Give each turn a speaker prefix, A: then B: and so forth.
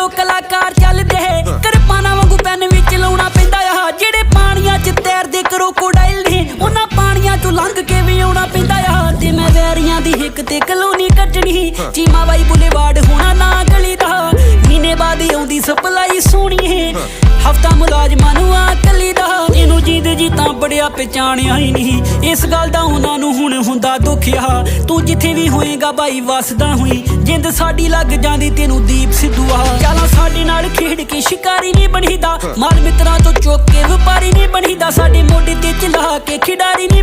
A: चलो कलाकार चलदे किरपाना वांगू पैन विच लाउणा पैंदा आ जेड़े पानियां च तैरदे क्रोकोडाइल ने उन्हां पानियां चों लंघ के भी आउणा पैंदा आ ते मैं वैरियां दी हिक ते कलोनी कट्टणी चीमा बाई बुलेवार्ड होना ना गली दा महीने बाद आउंदी सप्लाई सोहणी हफ्ता मुलाजमां नूं आ कली दा इहनूं जींद जी तां बड़िया पहचाणिया ही नहीं इस गल दा उन्हां नूं हुण हुंदा दुख आ तू जिथे भी होएगा बाई वसदा होई जिंद साडी लग जांदी तेनू दीप सिद्धू आ चालां साडे नाल खेड के शिकारी नहीं बणीदा माल मित्रां तो चुक के वपारी नहीं बणीदा साडे मोढे ते चला के खिडारी नहीं